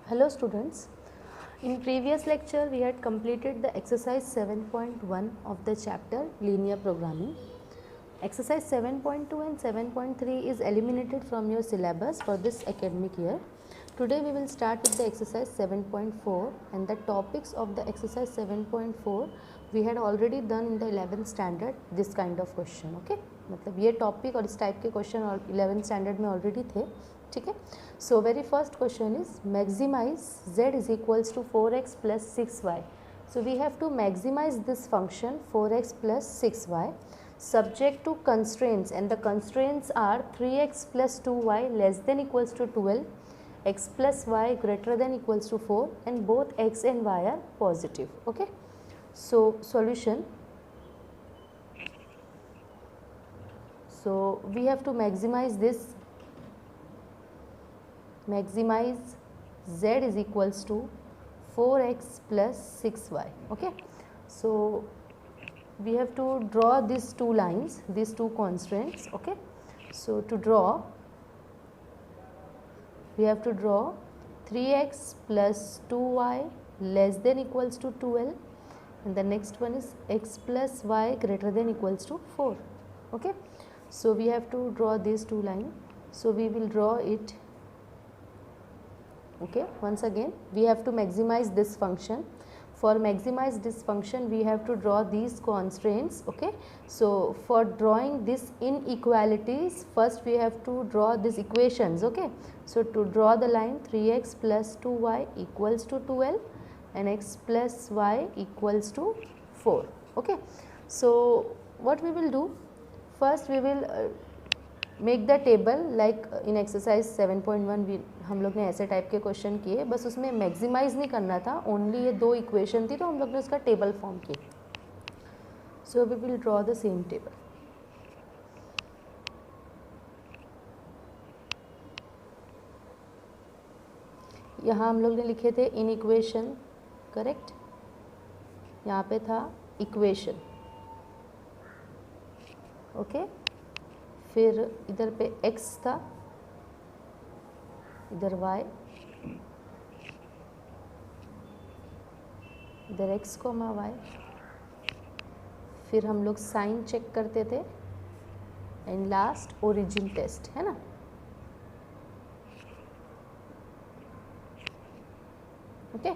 Hello students, in previous lecture we had completed the exercise 7.1 of the chapter linear programming. Exercise 7.2 and 7.3 is eliminated from your syllabus for this academic year. Today we will start with the exercise 7.4 and the topics of the exercise 7.4 we had already done in the 11th standard this kind of question. Okay, मतलब ये topic और इस type के question 11th standard में already थे. ठीक है. So very first question is maximise z is equals to 4x plus 6y. So we have to maximise this function 4x plus 6y subject to constraints, and the constraints are 3x plus 2y less than equals to 12, x plus y greater than equals to 4, and both x and y are positive. Okay, so solution. So we have to maximize this. Maximize z is equals to 4x plus 6y. Okay, so we have to draw these two lines, these two constraints. Okay, so to draw we have to draw 3x plus 2y less than equals to 12, and the next one is x plus y greater than equals to 4. Okay, so we have to draw these two lines, so we will draw it. Okay, once again we have to maximize this function. For maximize this function we have to draw these constraints. Okay, so for drawing this inequalities first we have to draw these equations. Okay, so to draw the line 3x plus 2y equals to 12 and x plus y equals to 4. Okay, so what we will do, first we will make the table like in exercise 7.1 हम लोग ने ऐसे type के question किए, बस उसमें maximise नहीं करना था, ओनली ये दो इक्वेशन थी तो हम लोग ने उसका टेबल फॉर्म किया. So we will draw the same table. यहाँ हम लोग ने लिखे थे इन इक्वेशन, करेक्ट. यहाँ पे था इक्वेशन. ओके, फिर इधर पे x था, इधर y, इधर x, y. फिर हम लोग साइन चेक करते थे एंड लास्ट ओरिजिन टेस्ट, है ना. ओके,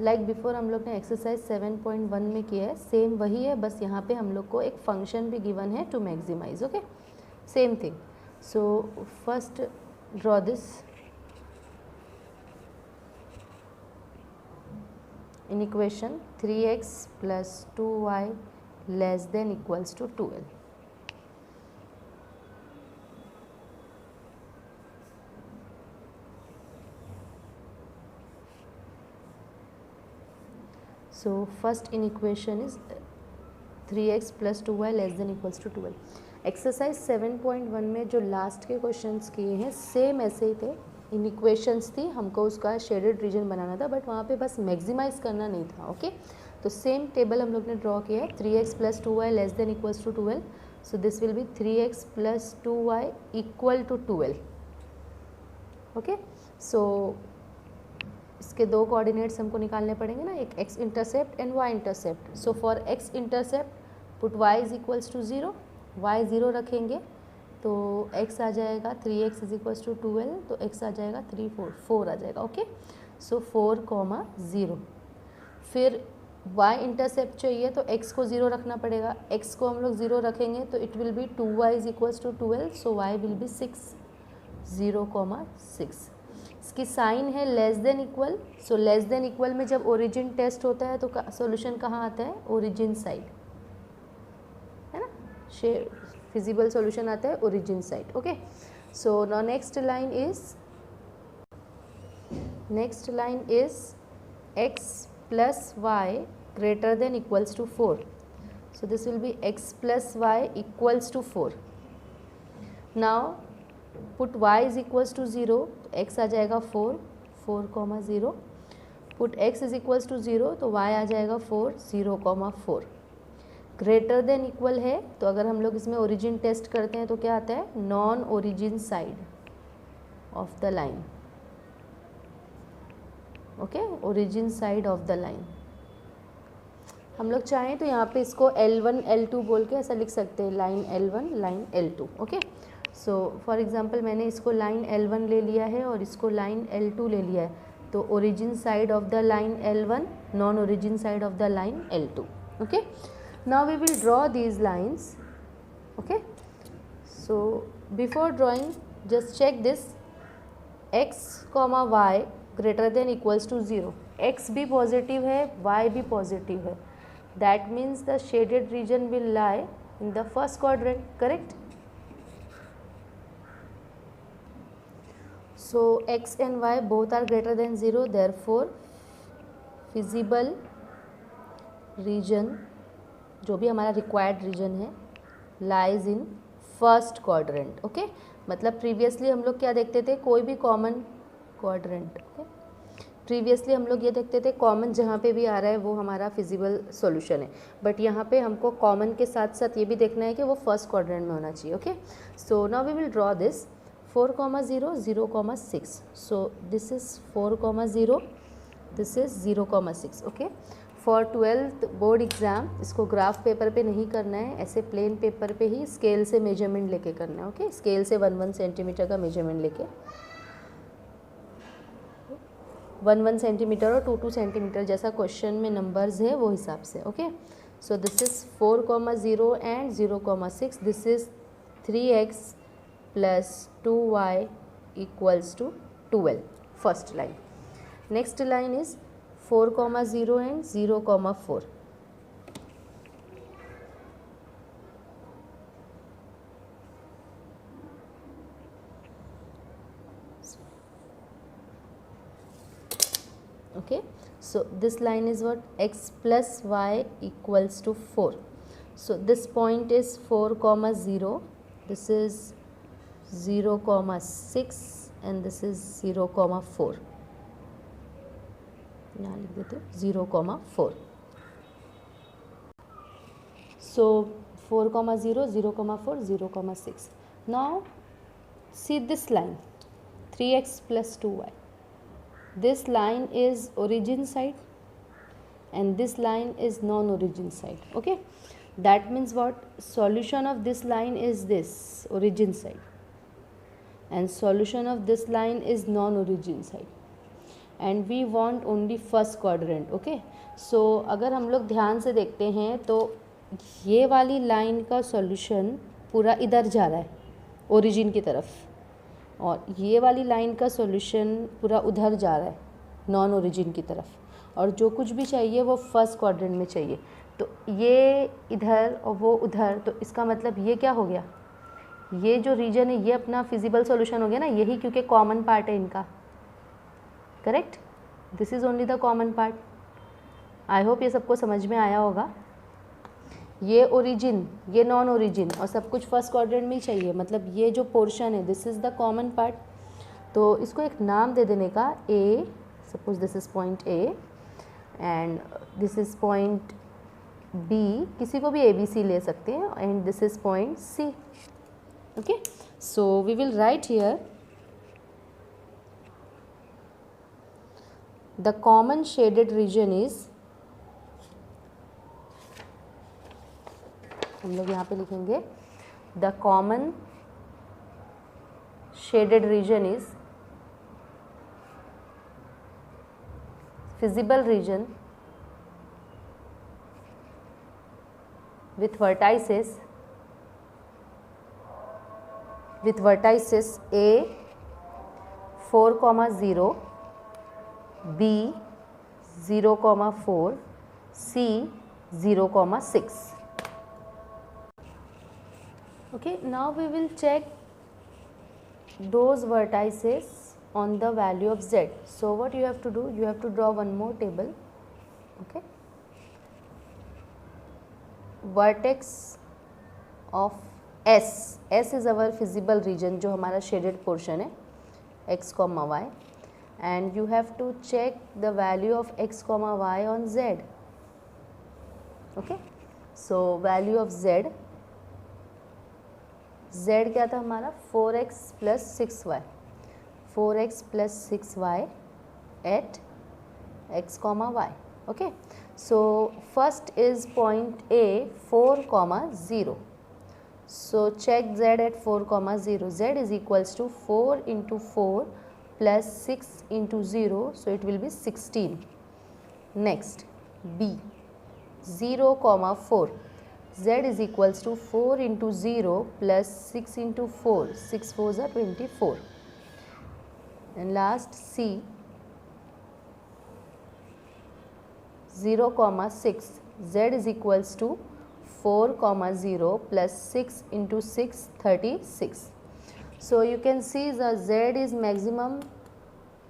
लाइक बिफोर हम लोग ने एक्सरसाइज 7.1 में किया है, सेम वही है, बस यहाँ पे हम लोग को एक फंक्शन भी गिवन है to maximise. Okay, same thing. So first draw this in equation 3x plus 2y less than equals to 12. So first in equation is 3x plus 2y less than equals to 12. Exercise 7.1 में जो last के questions किए हैं same ऐसे ही थे, इन equations थी, हमको उसका शेडेड रीजन बनाना था, बट वहाँ पे बस मैक्सिमाइज करना नहीं था. ओके, तो सेम टेबल हम लोग ने ड्रॉ किया है. 3x plus 2y less than equals to 12, so this will be 3x plus 2y equal to 12. Okay, so इसके दो कोऑर्डिनेट्स हमको निकालने पड़ेंगे ना, एक x intercept and y intercept. So for x intercept put y is equals to 0, y 0 रखेंगे तो x आ जाएगा 3x इज इक्वल्स टू 12, तो x आ जाएगा 3 4 आ जाएगा. ओके, सो 4,0. फिर y इंटरसेप्ट चाहिए तो x को 0 रखना पड़ेगा, x को हम लोग 0 रखेंगे तो it will be 2y is equals to 12, so y will be 6, 0,6. इसकी साइन है less than equal, so less than equal में जब ओरिजिन टेस्ट होता है तो सॉल्यूशन कहाँ आता है, ओरिजिन साइड, है ना. फिजिबल सॉल्यूशन आता है origin side. Okay, so now next line is x plus y greater than equals to 4. So this will be x plus y equals to 4. Now put y is equals to 0, x आ जाएगा 4, 4,0. Put x is equals to 0 तो y आ जाएगा 4, 0,4. Greater than equal है तो अगर हम लोग इसमें ओरिजिन टेस्ट करते हैं तो क्या आता है, non origin side of the line. Okay, origin side of the line. हम लोग चाहें तो यहाँ पे इसको L1 L2 बोल के ऐसा लिख सकते हैं, line L1 line L2। Okay, so for example मैंने इसको लाइन L1 ले लिया है और इसको लाइन L2 ले लिया है, तो origin side of the line L1, non origin side of the line L2। Okay, now we will draw these lines. Okay, so before drawing just check this, x, y greater than equals to 0। x भी positive है, y भी positive है, that means the shaded region will lie in the first quadrant, correct? So x and y both are greater than 0, therefore feasible region, जो भी हमारा required region है, lies in first quadrant। okay? मतलब previously हम लोग क्या देखते थे, कोई भी कॉमन क्वाड्रेंट, प्रीवियसली हम लोग ये देखते थे कॉमन जहाँ पे भी आ रहा है वो हमारा फिजिबल सॉल्यूशन है, बट यहाँ पे हमको कॉमन के साथ साथ ये भी देखना है कि वो फर्स्ट क्वाड्रेंट में होना चाहिए। Okay, so now we will draw this 4, 0, 0, 6। So this is 4, 0, this is 0, 6। Okay, for 12th board exam इसको ग्राफ पेपर पे नहीं करना है, ऐसे प्लेन पेपर पे ही स्केल से मेजरमेंट लेके करना है। ओके, स्केल से 1 सेंटीमीटर का मेजरमेंट लेके 1 सेंटीमीटर और 2 सेंटीमीटर जैसा क्वेश्चन में नंबर्स है वो हिसाब से। Okay, so this is 4, 0 and 0, 6। This is 3x plus 2y equals to 12, first line. Next line is 4, 0 and 0, 4। Okay, so this line is what, x plus y equals to 4. So this point is 4, 0, this is 0, 6 and this is 0, 4। यहाँ लिख देते हैं 0, 4। So 4, 0, 0, 4, 0, 6। Now see this line 3x plus 2y. This line is origin side and this line is non-origin side. Okay, that means what, solution of this line is this origin side and solution of this line is non-origin side and we want only first quadrant। okay, so अगर हम लोग ध्यान से देखते हैं तो ये वाली लाइन का सॉल्यूशन पूरा इधर जा रहा है ओरिजिन की तरफ, और ये वाली लाइन का सॉल्यूशन पूरा उधर जा रहा है नॉन ओरिजिन की तरफ, और जो कुछ भी चाहिए वो फर्स्ट क्वाड्रेंट में चाहिए। तो ये इधर और वो उधर, तो इसका मतलब ये क्या हो गया, ये जो रीजन है ये अपना फिजिबल सॉल्यूशन हो गया ना, यही क्योंकि कॉमन पार्ट है इनका, correct? This is only the common part. I hope ये सबको समझ में आया होगा। ये ओरिजिन, ये नॉन ओरिजिन और सब कुछ फर्स्ट क्वाड्रेंट में ही चाहिए, मतलब ये जो पोर्शन है this is the common part. तो इसको एक नाम दे देने का, uh, suppose this is point A and this is point B, किसी को भी ए बी सी ले सकते हैं, and this is point C. Okay, so we will write here the common shaded region is, हम लोग यहाँ पे लिखेंगे the common shaded region is feasible region with vertices A 4, 0, B 0, 4, C 0, 6. Okay, now we will check those vertices on the value of z. So what you have to do, you have to draw one more table. Okay, vertex of S, S is our visible region जो हमारा shaded portion है x, y, and you have to check the value of x, y on z. Okay, so value of z, z क्या था हमारा 4x plus 6y, 4x plus 6y at x comma y. Okay, so first is point A 4 comma 0. So check z at 4 comma 0. Z is equals to 4 into 4 plus 6 into 0, so it will be 16. Next B 0 comma 4. Z is equals to 4 into 0 plus 6 into 4. 6 4s are 24. And last C 0 comma 6. Z is equals to 4 comma 0 plus 6 into 6 36. So you can see the Z is maximum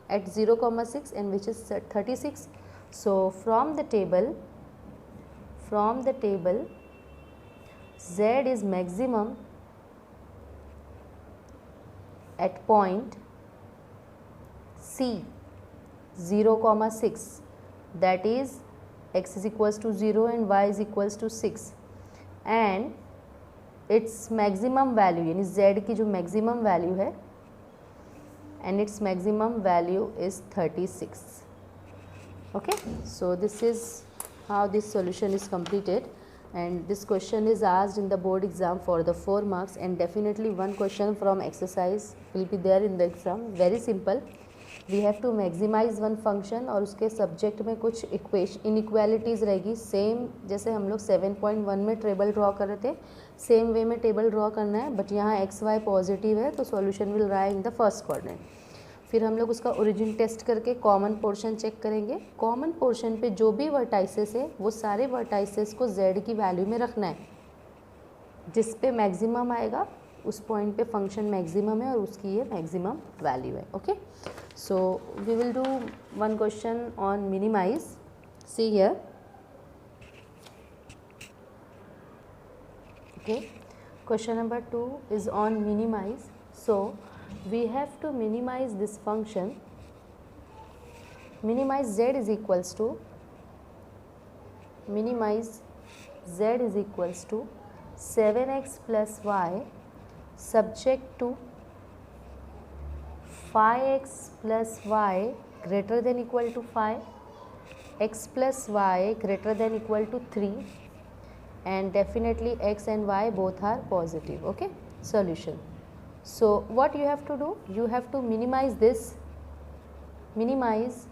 at 0 comma 6 and which is 36. So from the table Z is maximum at point C 0 comma 6, that is x is equals to 0 and y is equals to 6, and its maximum value यानी z की जो maximum value है and its maximum value is 36. Okay, so this is how this solution is completed, and this question is asked in the board exam for the 4 marks, and definitely one question from exercise will be there in the exam. Very simple. We have to maximize one function और उसके subject में कुछ inequalities रहेगी. Same जैसे हम लोग 7.1 में table draw कर रहे थे, सेम वे में टेबल ड्रॉ करना है, बट यहाँ एक्स वाई पॉजिटिव है तो solution will rise in the first quadrant. फिर हम लोग उसका ओरिजिन टेस्ट करके कॉमन पोर्शन चेक करेंगे. कॉमन पोर्शन पे जो भी वर्टाइसेस है वो सारे वर्टाइसेस को z की वैल्यू में रखना है. जिस पे मैक्सिमम आएगा उस पॉइंट पे फंक्शन मैक्सिमम है और उसकी ये मैक्सिमम वैल्यू है. Okay, so we will do one question on minimise. See here. Okay, question number 2 is on minimise. So we have to minimize this function. Minimize z is equals to 7x plus y subject to 5x plus y greater than equal to 5, x plus y greater than equal to 3, and definitely x and y both are positive. Okay, solution. So what you have to do, you have to minimize this. Minimize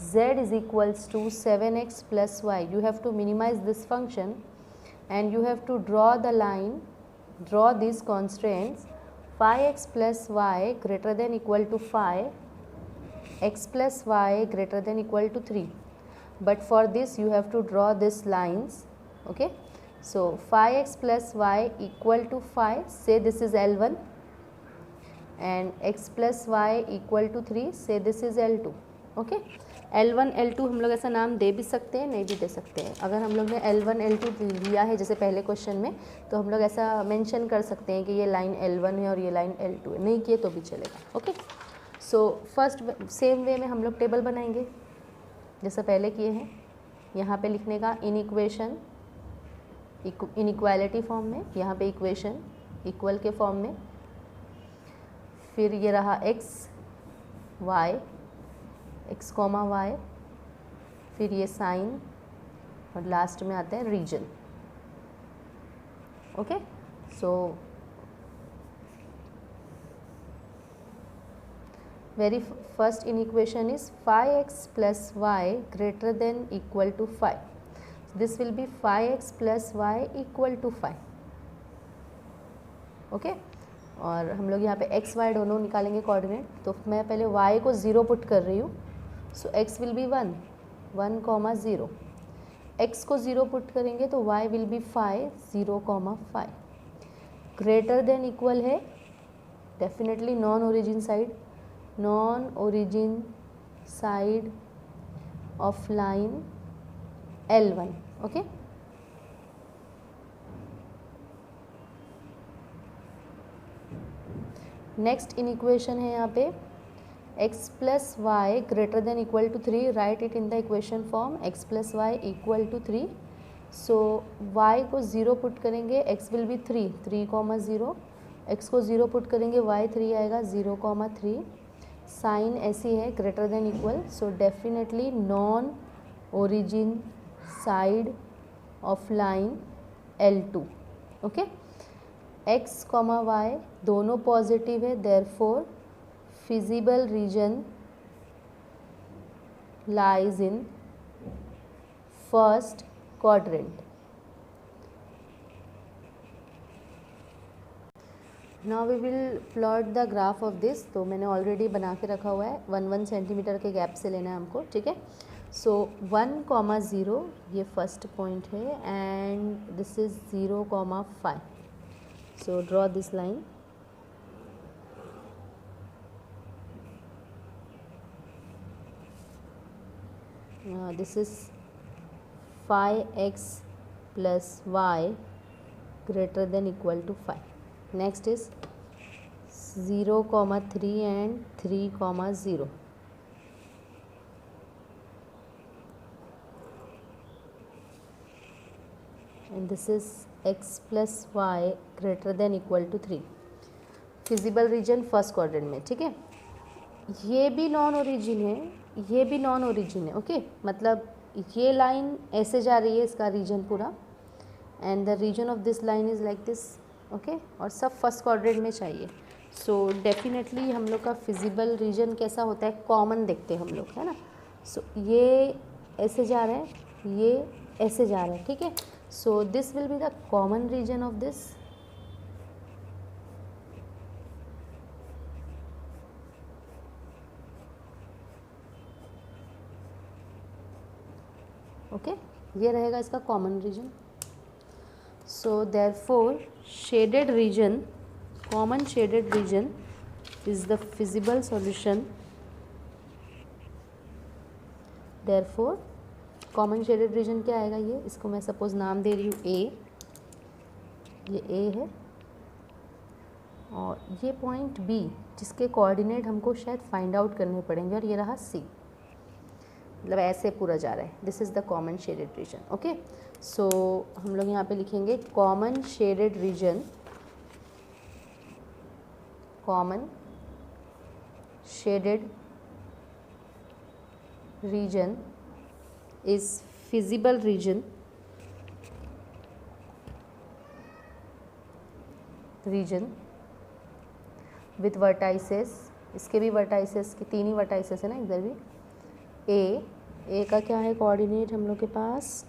z is equals to 7x plus y. You have to minimize this function and you have to draw the line, draw these constraints. 5x plus y greater than equal to 5, x plus y greater than equal to 3. But for this you have to draw these lines. Okay, so 5x plus y equal to 5, say this is L1, and x plus y equal to 3, say this is L2. Okay, L1 L2 हम लोग ऐसा नाम दे भी सकते हैं, नहीं भी दे सकते हैं. अगर हम लोग ने L1 L2 लिया है जैसे पहले क्वेश्चन में, तो हम लोग ऐसा मेंशन कर सकते हैं कि ये लाइन L1 है और ये लाइन L2 है. नहीं किए तो भी चलेगा. Okay, so first sem way में हम लोग टेबल बनाएंगे जैसा पहले किए हैं. यहाँ पे लिखने का इनइक्वेशन इनइक्वालिटी फॉर्म में, यहाँ पे इक्वेशन इक्वल के फॉर्म में, फिर ये रहा x y, x comma y, फिर ये साइन और लास्ट में आता है region. Okay, so very first inequation is 5x plus y greater than equal to 5. This will be 5x plus y equal to 5. Okay, और हम लोग यहाँ पे x y दोनों निकालेंगे कोऑर्डिनेट. तो मैं पहले y को 0 पुट कर रही हूँ. So x will be 1 0. x को 0 पुट करेंगे तो y will be 5 0,5. Greater than equal है definitely non origin side of line L1. Okay, next inequation है यहाँ पे x plus y greater than equal to 3. Write it in the equation form. x plus y equal to 3. So y को 0 put करेंगे, x will B 3 0. x को 0 put करेंगे y 3 आएगा 0,3. Sign ऐसी है greater than equal, so definitely non origin side of line L2. Okay, x, y दोनों positive है, therefore feasible reason lies in first quadrant. Now we will plot the graph of this. तो मैंने already बना के रखा हुआ है, 1 centimetre के गैप से लेना है हमको, ठीक है. सो 1,0 ये फर्स्ट पॉइंट है and this is 0,5. So draw this line. This is 5x plus y greater than equal to 5. Next is 0,3 and 3,0. And this is x plus y greater than equal to 3. Feasible region first quadrant में, ठीक है. ये भी non origin है, ये भी non origin है. Okay, मतलब ये लाइन ऐसे जा रही है, इसका रीजन पूरा, and the region of this line is like this. Okay, और सब फर्स्ट क्वाड्रेंट में चाहिए. सो डेफिनेटली हम लोग का फिजिबल रीजन कैसा होता है, कॉमन देखते हैं हम लोग, है ना. सो ये ऐसे जा रहा है, ये ऐसे जा रहा है, ठीक है. So this will be the common region of this. Okay, ये रहेगा इसका common region. So therefore shaded region, common shaded region is the feasible solution. Therefore common shaded region क्या आएगा, ये इसको मैं सपोज नाम दे रही हूँ ए. ये ए है और ये पॉइंट बी जिसके कोऑर्डिनेट हमको शायद फाइंड आउट करने पड़ेंगे, और ये रहा सी. मतलब ऐसे पूरा जा रहा है. This is the common shaded region. Okay, so हम लोग यहाँ पे लिखेंगे common shaded region. Common shaded region is feasible region with vertices. इसके भी वर्टाइसेस की 3 ही वर्टाइसेस है ना इधर भी. ए का क्या है कोऑर्डिनेट हम लोग के पास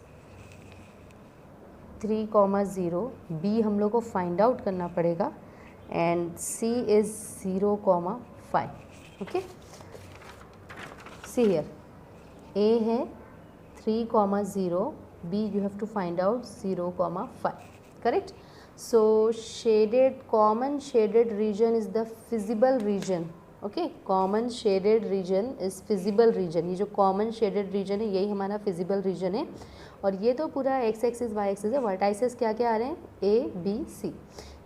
3,0. बी हम लोग को फाइंड आउट करना पड़ेगा and C is 0,5. Okay, see here A है 3,0, B you have to find out 0,5. Correct. So shaded, common shaded region is the feasible region. Okay, common shaded region is feasible region. ये जो common shaded reason है यही हमारा feasible region है. और ये तो पूरा एक्स एक्सिस वाई एक्सिस है. वर्टाइसेस क्या क्या आ रहे हैं, ए बी सी,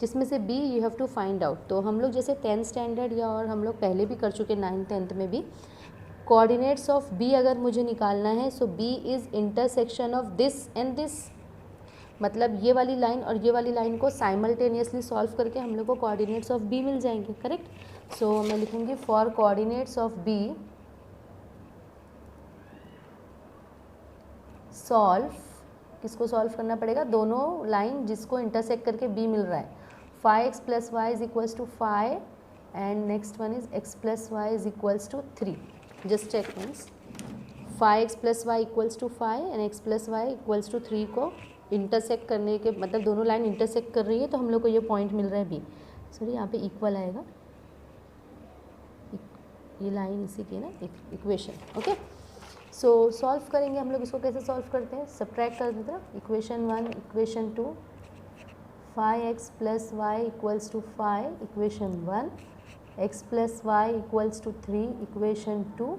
जिसमें से B you have to find out. तो हम लोग जैसे 10th स्टैंडर्ड या और हम लोग पहले भी कर चुके 9th 10th में भी, कोऑर्डिनेट्स ऑफ बी अगर मुझे निकालना है, so B is intersection of this and this. मतलब ये वाली लाइन और ये वाली लाइन को साइमल्टेनियसली सॉल्व करके हम लोग को कोऑर्डिनेट्स ऑफ बी मिल जाएंगे. करेक्ट. सो मैं लिखूंगी for coordinates of B solve. किसको सॉल्व करना पड़ेगा, दोनों लाइन जिसको इंटरसेक्ट करके बी मिल रहा है. 5x plus y is equals to 5 and next one is x plus y is equals to 3. just check once. 5x plus y equals to 5 and x plus y equals to 3 को intersect करने के मतलब दोनों line intersect कर रही है तो हम लोग को ये पॉइंट मिल रहा है बी. सॉरी, यहाँ पे इक्वल आएगा, ये लाइन इसी की ना इक्वेशन. ओके, सो सॉल्व करेंगे हम लोग. इसको कैसे सॉल्व करते हैं, सब्ट्रैक्ट कर देते हैं. Equation 1, equation 2, 5x plus y equals to 5, equation 1, x plus y equals to 3, equation 2.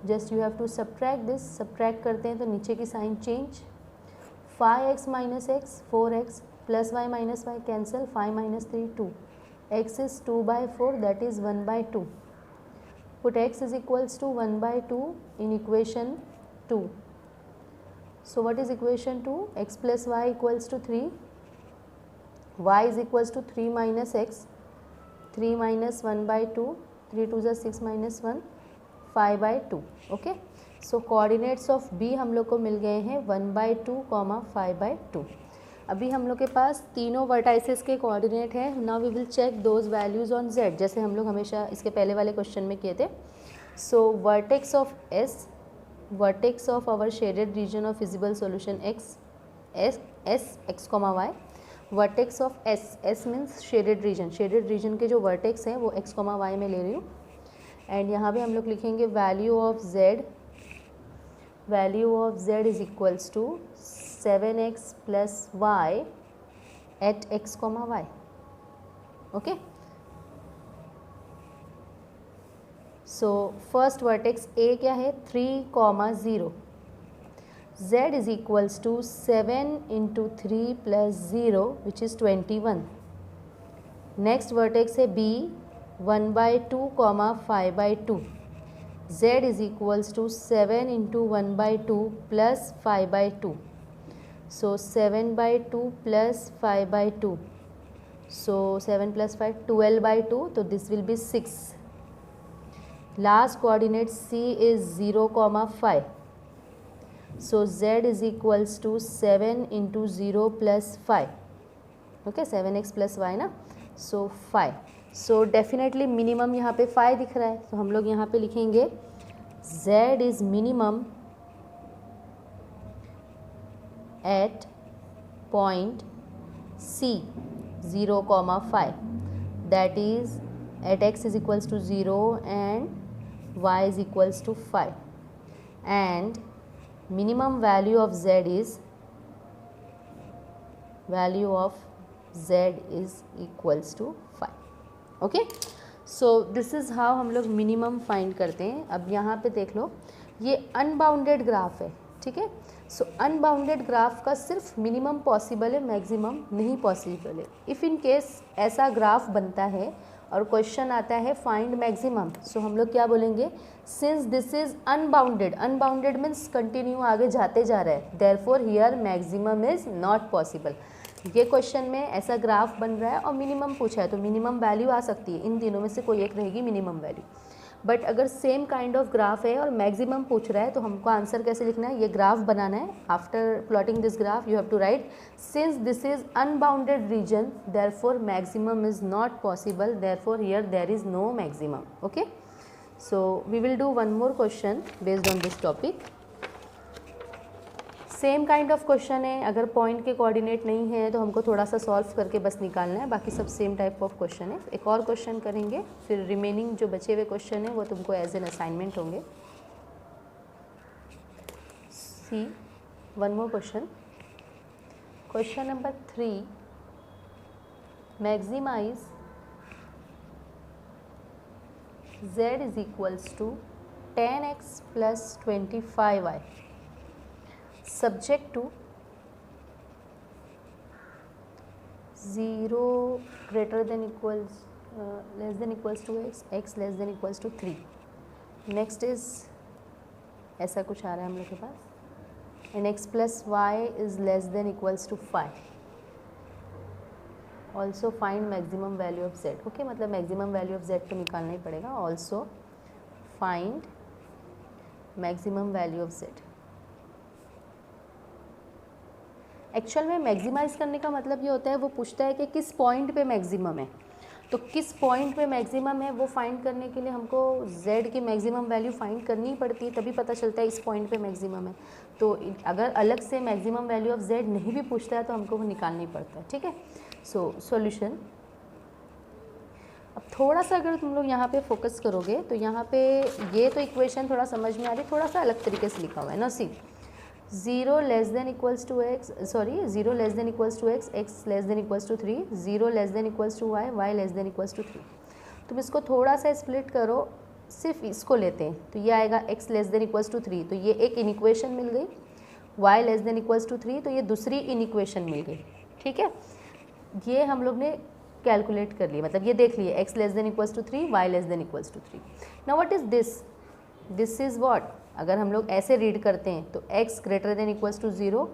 Just you have to subtract this. Subtract करते हैं तो नीचे की sign change. 5x minus x 4x plus y minus y cancel. 5 minus 3 2. x is 2/4, that is 1/2. Put x is equals to 1/2 in equation 2. So what is equation 2? X plus y equals to 3. Y is equals to 3 minus x. 3 minus 1/2. 3 2 ज़ा 6 minus 1 5/2। Okay, so coordinates of B हम लोग को मिल गए हैं 1/2, 5/2। अभी हम लोग के पास तीनों वर्टाइसेस के कोऑर्डिनेट हैं। Now we will check those values on Z, जैसे हम लोग हमेशा इसके पहले वाले क्वेश्चन में किए थे। So vertex of S, vertex of our shaded region of visible solution x comma y, vertex of S means shaded region के जो वर्टेक्स हैं वो एक्स कॉमा वाई में ले रही हूँ। एंड यहाँ पे हम लोग लिखेंगे value of z is equals to 7x plus y at x comma y. Okay, so first vertex A क्या है 3,0, z is equals to 7 into 3 plus 0 which is 21। Next vertex है b 1/2, 5/2, z is equals to 7 into 1/2 plus 5/2, so 7/2 plus 5/2, so 7 plus 5 12/2, so this will be 6. Last coordinate c is 0, 5, so z is equals to 7 into 0 plus 5, okay, 7x plus y ना, so 5. so definitely minimum यहाँ पे 5 दिख रहा है, तो हम लोग यहाँ पे लिखेंगे z is minimum at point C 0, 5, that is at x is equals to 0 and y is equals to 5, and minimum value of z is equals to 5. Okay, so this is how हम लोग minimum find करते हैं। अब यहाँ पे देख लो, ये unbounded graph है, ठीक है। सो अनबाउंडेड ग्राफ का सिर्फ मिनिमम पॉसिबल है, मैक्सिमम नहीं पॉसिबल है। इफ़ इन केस ऐसा ग्राफ बनता है और क्वेश्चन आता है फाइंड मैक्सिमम, सो हम लोग क्या बोलेंगे, since this is unbounded, unbounded means continue आगे जाते जा रहा है, therefore here maximum is not possible. ये क्वेश्चन में ऐसा ग्राफ बन रहा है और मिनिमम पूछा है, तो मिनिमम वैल्यू आ सकती है, इन तीनों में से कोई एक रहेगी मिनिमम वैल्यू। बट अगर सेम काइंड ऑफ ग्राफ है और मैक्सिमम पूछ रहा है, तो हमको आंसर कैसे लिखना है, ये ग्राफ बनाना है। After plotting this graph you have to write since this is unbounded region therefore maximum is not possible, therefore here there is no maximum. Okay, so we will do one more question based on this topic. Same kind of question है, अगर point के coordinate नहीं है तो हमको थोड़ा सा solve करके बस निकालना है, बाकी सब सेम टाइप ऑफ क्वेश्चन है। एक और क्वेश्चन करेंगे, फिर रिमेनिंग जो बचे हुए क्वेश्चन है वो तुमको एज एन असाइनमेंट होंगे। See one more question, question number 3, maximize z is equals to 10x plus 25y subject to 0 greater than equals less than equals to x, x less than equals to 3. next is ऐसा कुछ आ रहा है हम लोग के पास, and x plus y is less than equals to 5. also find maximum value of z. okay, मतलब maximum value of z तो निकालना ही पड़ेगा। also find maximum value of z। Actual में मैक्सिमाइज़ करने का मतलब ये होता है, वो पूछता है कि किस पॉइंट पे मैक्सिमम है, तो किस पॉइंट पे मैक्सिमम है वो फाइंड करने के लिए हमको z की मैक्सिमम वैल्यू फाइंड करनी पड़ती है, तभी पता चलता है इस पॉइंट पे मैक्सिमम है। तो अगर अलग से मैक्सिमम वैल्यू ऑफ z नहीं भी पूछता है तो हमको वो निकालना ही पड़ता है, ठीक है। सो सॉल्यूशन, अब थोड़ा सा अगर तुम लोग यहाँ पे फोकस करोगे तो यहाँ पे ये तो इक्वेशन थोड़ा समझ में आ रही, थोड़ा सा अलग तरीके से लिखा हुआ है ना। सी 0 less than equals to x, sorry 0 less than equals to x, x less than equals to 3, 0 less than equals to y, y less than equals to 3। तुम इसको थोड़ा सा स्प्लिट करो, सिर्फ इसको लेते हैं तो ये आएगा x less than equals to 3, तो ये एक इनइक्वेशन मिल गई, y less than equals to 3, तो ये दूसरी इनइक्वेशन मिल गई, ठीक है। ये हम लोग ने कैलकुलेट कर लिया, मतलब ये देख लिए x less than equals to 3, y less than equals to 3। Now what is this, this is what, अगर हम लोग ऐसे रीड करते हैं तो x greater than equals to 0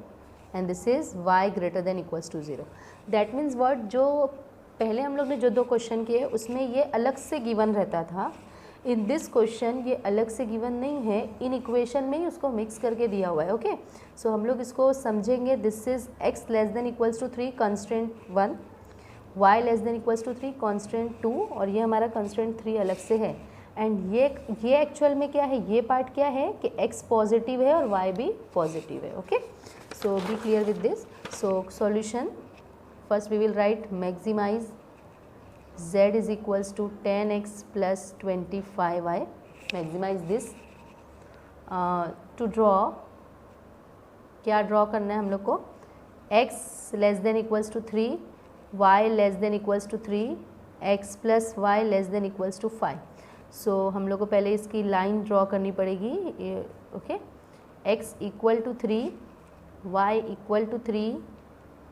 and this is y greater than equals to 0। That means word जो पहले हम लोग ने जो 2 क्वेश्चन किए उसमें ये अलग से गिवन रहता था, इन दिस क्वेश्चन ये अलग से गिवन नहीं है, इन इक्वेशन में ही उसको मिक्स करके दिया हुआ है। ओके, सो हम लोग इसको समझेंगे। This is x less than equals to 3 constant 1, y less than equals to 3 constant 2, और ये हमारा कॉन्स्टेंट 3 अलग से है। एंड ये एक्चुअल में क्या है, ये पार्ट क्या है कि x पॉजिटिव है और y भी पॉजिटिव है। Okay, so be clear with this. So solution, first we will write maximize z is equals to 10x plus 25y, maximize this। to draw, क्या ड्रॉ करना है हम लोग को, x less than equals to 3, y less than equals to 3, x plus y less than equals to 5। So हम लोग को पहले इसकी लाइन ड्रॉ करनी पड़ेगी। Okay, x equal to 3, y equal to 3,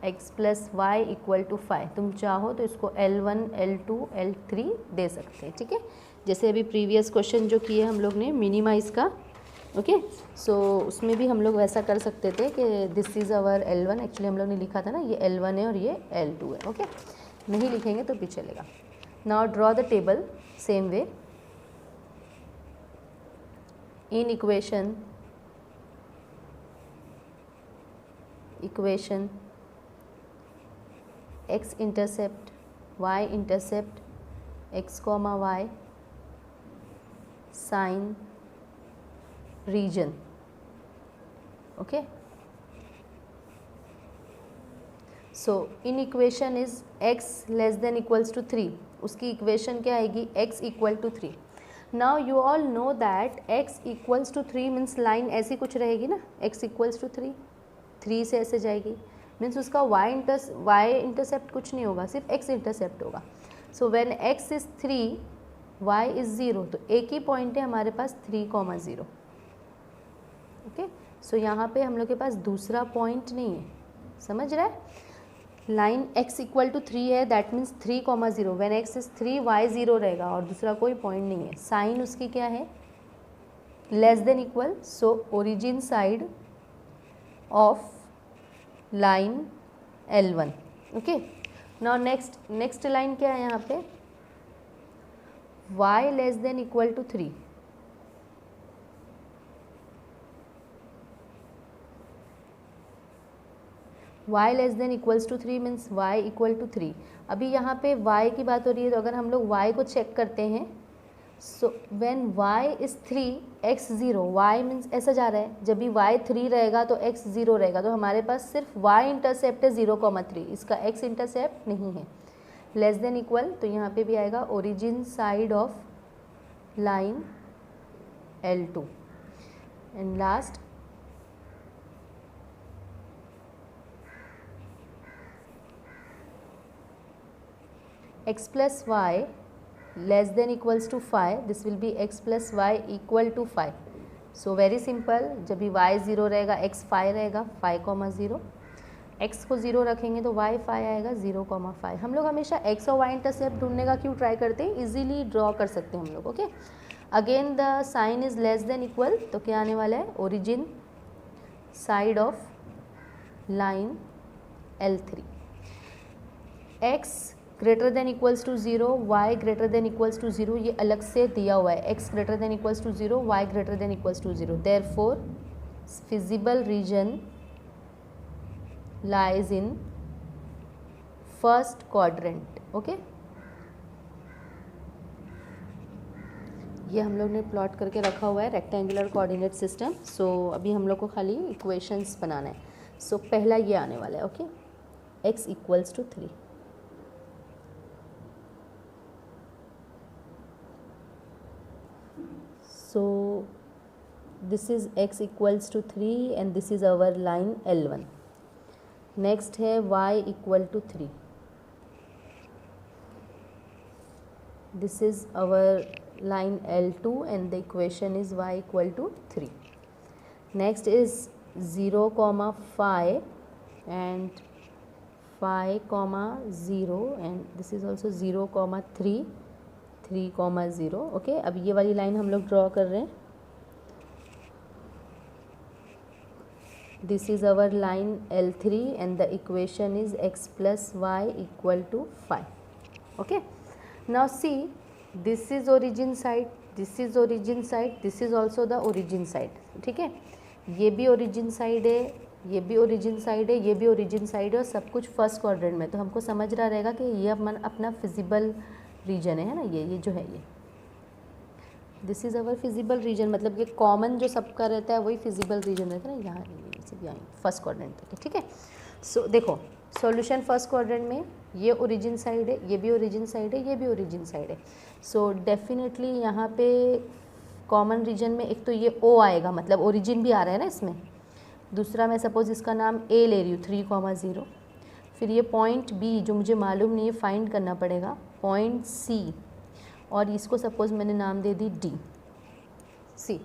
x plus y equal to 5। तुम चाहो तो इसको L1, L2, L3 दे सकते हैं, ठीक है, जैसे अभी प्रीवियस क्वेश्चन जो किए हम लोग ने मिनिमाइज़ का। ओके, सो उसमें भी हम लोग वैसा कर सकते थे कि this is our L1, actually हम लोग ने लिखा था ना ये L1 है और ये L2 है। ओके, नहीं लिखेंगे तो भी चलेगा। Now draw the table same way. In equation x intercept, y intercept, x comma y, sign, region। okay, so in equation is x less than equals to 3, उसकी इक्वेशन क्या आएगी, x equal to 3। now you all know that x equals to 3 means line ऐसी कुछ रहेगी ना, x equals to 3, 3 से ऐसे जाएगी, मीन्स उसका y इंटरसेप्ट कुछ नहीं होगा, सिर्फ x इंटरसेप्ट होगा। So when x is 3, y is 0, तो एक ही पॉइंट है हमारे पास 3,0। ओके, सो यहाँ पे हम लोग के पास दूसरा पॉइंट नहीं है, समझ रहा है। लाइन x इक्वल टू 3 है, that means 3,0। When x is 3, y 0 रहेगा और दूसरा कोई पॉइंट नहीं है। साइन उसकी क्या है, less than equal, so origin side of line L1। Okay, now next line क्या है यहाँ पे, y less than equal to 3, y less than equals to 3 means y equal to 3। अभी यहाँ पे y की बात हो रही है, तो अगर हम लोग y को चेक करते हैं, so when y is 3, x 0, y means ऐसा जा रहा है, जब भी y 3 रहेगा तो x 0 रहेगा, तो हमारे पास सिर्फ y इंटरसेप्ट है 0,3, इसका x इंटरसेप्ट नहीं है। लेस देन इक्वल, तो यहाँ पे भी आएगा origin side of line L2। And last x plus y less than equals to 5, this will be x plus y equal to 5। so very simple, जब भी y 0 रहेगा x 5 रहेगा, 5,0। x को 0 रखेंगे तो y 5 आएगा, 0,5। हम लोग हमेशा x और y इंटरसेप्ट ढूंढने का क्यों ट्राई करते हैं, इजीली ड्रॉ कर सकते हैं हम लोग। Okay, again the sign is less than equal, तो क्या आने वाला है, origin side of line L3। x greater than equals to 0, y greater than equals to 0, ये अलग से दिया हुआ है, x greater than equals to 0, y greater than equals to 0। Therefore feasible region lies in first quadrant. Okay, ये हम लोग ने प्लॉट करके रखा हुआ है रेक्टेंगुलर कोऑर्डिनेट सिस्टम। सो अभी हम लोग को खाली इक्वेशंस बनाना है। सो पहला ये आने वाला है। Okay, x equals to 3, so this is x equals to 3 and this is our line L1। next है y equal to 3, this is our line L2 and the equation is y equal to 3। next is 0,5 and 5,0 and this is also 0,3, 3,0। Okay, अब ये वाली line हम लोग draw कर रहे हैं। This is our line L3 and the equation is x plus y equal to 5। Okay, now see, this is origin side, this is origin side, this is also the origin side. ठीक है, ये भी origin side है, ये भी origin side है, ये भी origin side है, और सब कुछ फर्स्ट क्वाड्रेंट में. तो हमको समझ रहा रहेगा कि ये अपना फिजिबल रीजन है ना, ये जो है, ये this is our feasible region. मतलब कि कॉमन जो सबका रहता है वही फिजिबल रीजन रहता है ना, यहाँ फर्स्ट क्वाड्रेंट तक. ठीक है, सो देखो सॉल्यूशन फर्स्ट क्वाड्रेंट में ये ओरिजिन साइड है, ये भी ओरिजिन साइड है, ये भी ओरिजिन साइड है. सो डेफिनेटली यहाँ पे कॉमन रीजन में एक तो ये ओ आएगा, मतलब ओरिजिन भी आ रहा है ना इसमें. दूसरा मैं सपोज इसका नाम ए ले रही हूँ 3,0. फिर ये पॉइंट बी जो मुझे मालूम नहीं है, फाइंड करना पड़ेगा, पॉइंट सी, और इसको सपोज मैंने नाम दे दी D. See,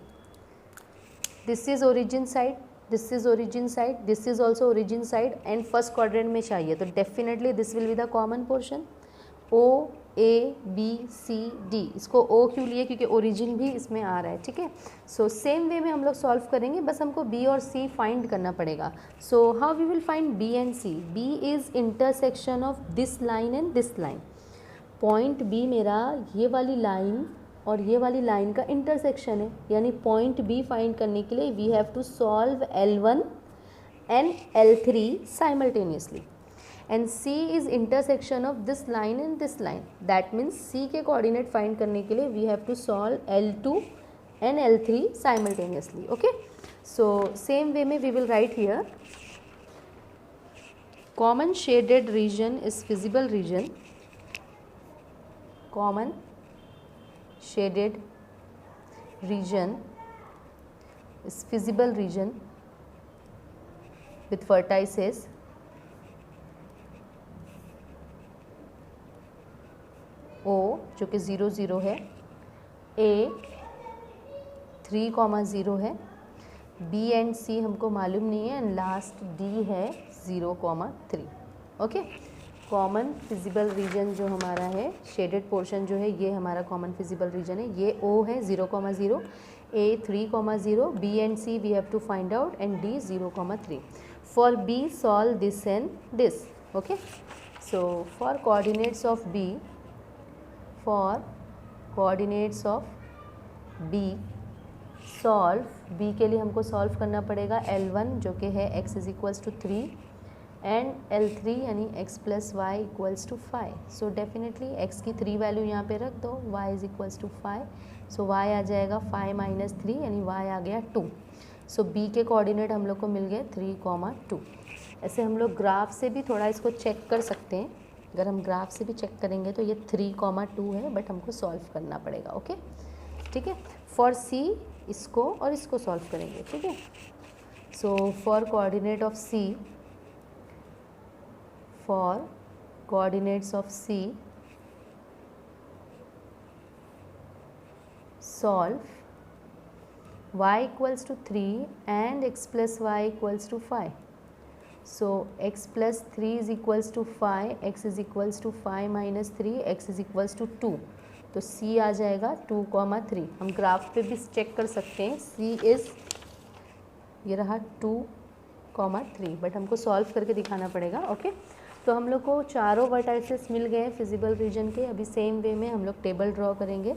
this is origin side, this is origin side, this is also origin side, and first quadrant में चाहिए. तो definitely this will be the common portion. O A B C D, इसको O क्यों लिए, क्योंकि origin भी इसमें आ रहा है. ठीक है, सो सेम वे में हम लोग सॉल्व करेंगे, बस हमको बी और सी फाइंड करना पड़ेगा. So how we will find B and C. B is intersection of this line and this line. Point B मेरा ये वाली लाइन और ये वाली लाइन का इंटरसेक्शन है, यानी पॉइंट बी फाइंड करने के लिए we have to solve L1 and L3 simultaneously. And C is intersection of this line and this line. That means C के कोऑर्डिनेट फाइंड करने के लिए we have to solve L2 and L3 simultaneously. Okay, so same way में we will write here common shaded region is feasible region. Common shaded region is visible region with vertices O जो कि 0 0 है, A 3,0 है, B and C हमको मालूम नहीं है, and last D है 0,3. ओके, कॉमन फिजिबल रीजन जो हमारा है, शेडेड पोर्शन जो है, ये हमारा कॉमन फिजिबल रीजन है. ये O है 0,0, A 3,0, B and C we have to find out, and D 0,3. For B solve this and this. Okay, so for coordinates of B, for coordinates of B solve, B के लिए हमको solve करना पड़ेगा L1 जो कि है x is equals to 3 and L3 यानी x plus y equals to 5. So definitely x की 3 वैल्यू यहाँ पे रख दो, y is equals to 5. So y आ जाएगा 5 माइनस 3 यानी y आ गया 2. सो b के कोऑर्डिनेट हम लोग को मिल गए 3,2. ऐसे हम लोग ग्राफ से भी थोड़ा इसको चेक कर सकते हैं. अगर हम ग्राफ से भी चेक करेंगे तो ये 3,2 है, बट हमको सॉल्व करना पड़ेगा. ओके, ठीक है. फॉर c इसको और इसको सॉल्व करेंगे. ठीक है, so for coordinate of c, for coordinates of C solve y equals to 3 and x plus y equals to 5. So x plus 3 is equals to 5, x is equals to 5 minus 3, x is equals to 2. तो C आ जाएगा 2,3. हम graph पे भी check कर सकते हैं. C is ये रहा 2,3, बट हमको सॉल्व करके दिखाना पड़ेगा. ओके, तो हम लोग को चारों वर्टाइसेस मिल गए फिजिबल रीजन के. अभी सेम वे में हम लोग टेबल ड्रॉ करेंगे.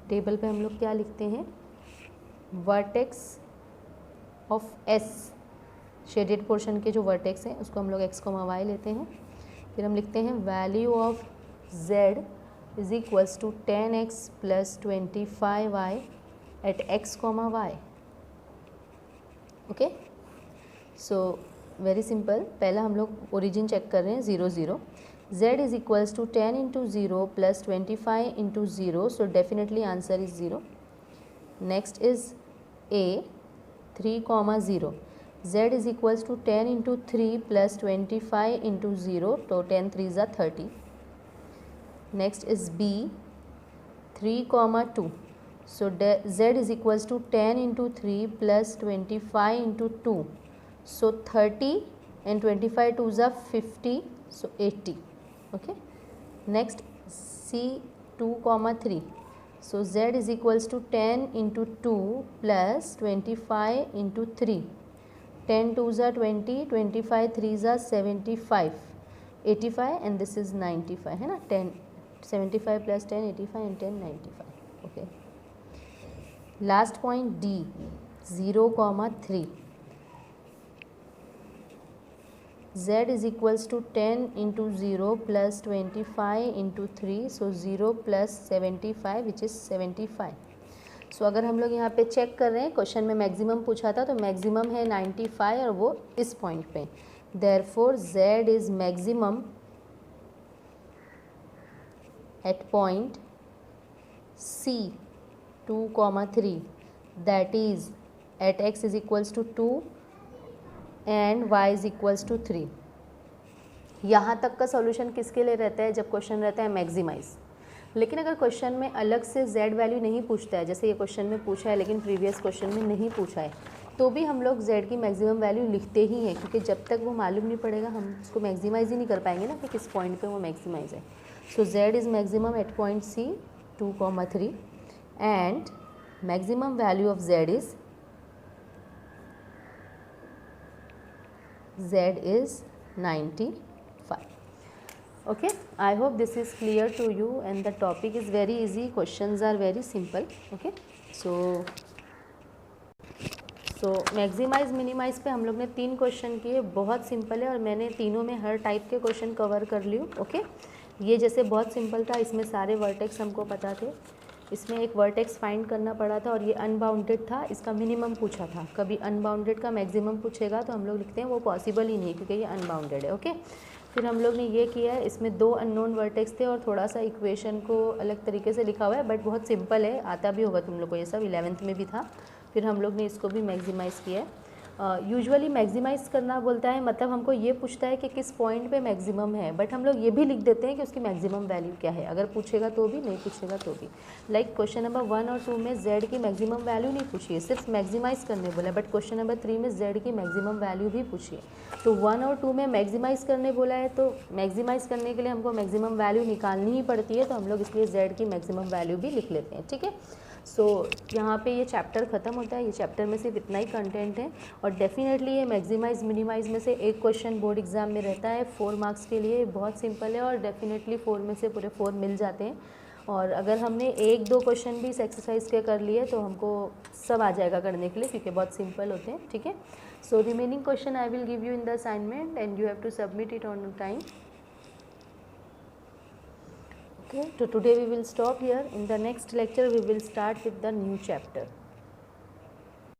टेबल पे हम लोग क्या लिखते हैं, vertex of S, shaded portion के जो वर्टेक्स हैं उसको हम लोग x, y लेते हैं. फिर हम लिखते हैं value of Z is equals to 10x plus 25y at x, y. Okay, so very simple. पहला हम लोग ओरिजिन चेक कर रहे हैं 0 0. Z is equals to 10 into 0 plus 25 into 0. So definitely answer is 0. Next is A 3,0. Z is equals to 10 into 3 plus 25 into 0. तो 10 3 ज़ा 30. Next is B 3,2. So Z is equals to 10 into 3 plus 25 into 2. So 30 and 25 2s are 50. So 80. Okay. Next C 2,3. So Z is equals to 10 into 2 plus 25 into 3. 10 2s are 20, 25 3s are 75. 85 and this is 95 है ना, 10 75 plus 10 85 and 10 95. Okay. Last point D 0,3. Z is equals to 10 into 0 plus 25 into 3, so 0 plus 75 which is 75. सो अगर हम लोग यहाँ पे check कर रहे हैं, क्वेश्चन में मैक्सिमम पूछा था तो मैक्सिमम है 95 और वो इस पॉइंट पे, therefore Z is maximum at point C 2,3 that is at x is equals to 2 and y is equals to 3. यहाँ तक का सॉल्यूशन किसके लिए रहता है, जब क्वेश्चन रहता है मैक्सिमाइज. लेकिन अगर क्वेश्चन में अलग से z वैल्यू नहीं पूछता है, जैसे ये क्वेश्चन में पूछा है लेकिन प्रीवियस क्वेश्चन में नहीं पूछा है, तो भी हम लोग z की मैक्सिमम वैल्यू लिखते ही हैं, क्योंकि जब तक वो मालूम नहीं पड़ेगा हम उसको मैक्सिमाइज ही नहीं कर पाएंगे ना कि किस पॉइंट पे वो मैक्सिमाइज है. So z is maximum at point C 2,3 and maximum value of z is 95. Okay, I hope this is clear to you and the topic is very easy, questions are very simple. Okay, so maximize minimize पे हम लोग ने 3 question किए, बहुत simple है और मैंने तीनों में हर टाइप के क्वेश्चन कवर कर लियो. ओके, ये जैसे बहुत सिंपल था, इसमें सारे वर्टेक्स हमको पता थे, इसमें एक वर्टेक्स फाइंड करना पड़ा था और ये अनबाउंडेड था, इसका मिनिमम पूछा था. कभी अनबाउंडेड का मैक्सिमम पूछेगा तो हम लोग लिखते हैं वो पॉसिबल ही नहीं क्योंकि ये अनबाउंडेड है. ओके, फिर हम लोग ने ये किया है, इसमें 2 अननोन वर्टेक्स थे और थोड़ा सा इक्वेशन को अलग तरीके से लिखा हुआ है, बट बहुत सिंपल है, आता भी होगा तुम लोग को, ये सब 11th में भी था. फिर हम लोग ने इसको भी मैक्सिमाइज़ किया है. यूजुअली मैक्सिमाइज़ करना बोलता है मतलब हमको ये पूछता है कि किस पॉइंट पे मैक्सिमम है, बट हम लोग ये भी लिख देते हैं कि उसकी मैक्सिमम वैल्यू क्या है, अगर पूछेगा तो भी, नहीं पूछेगा तो भी. लाइक क्वेश्चन नंबर 1 और 2 में z की मैक्सिमम वैल्यू नहीं पूछी है, सिर्फ मैक्सिमाइज़ करने बोला है, बट क्वेश्चन नंबर 3 में z की मैक्सिमम वैल्यू भी पूछी है. तो 1 और 2 में मैक्सिमाइज़ करने बोला है, तो मैक्सिमाइज़ करने के लिए हमको मैक्सिमम वैल्यू निकालनी ही पड़ती है, तो हम लोग इसलिए z की मैक्सिमम वैल्यू भी लिख लेते हैं. ठीक है, सो यहाँ पे ये चैप्टर ख़त्म होता है. ये चैप्टर में सिर्फ इतना ही कंटेंट है और डेफिनेटली ये मैक्सिमाइज़ मिनिमाइज़ में से एक क्वेश्चन बोर्ड एग्जाम में रहता है 4 मार्क्स के लिए. बहुत सिंपल है और डेफिनेटली 4 में से पूरे 4 मिल जाते हैं. और अगर हमने 1-2 क्वेश्चन भी इस एक्सरसाइज के कर लिए तो हमको सब आ जाएगा करने के लिए, क्योंकि बहुत सिंपल होते हैं. ठीक है, so remaining question I will give you in the assignment and you have to submit it on time. Okay, so today we will stop here. In the next lecture we will start with the new chapter.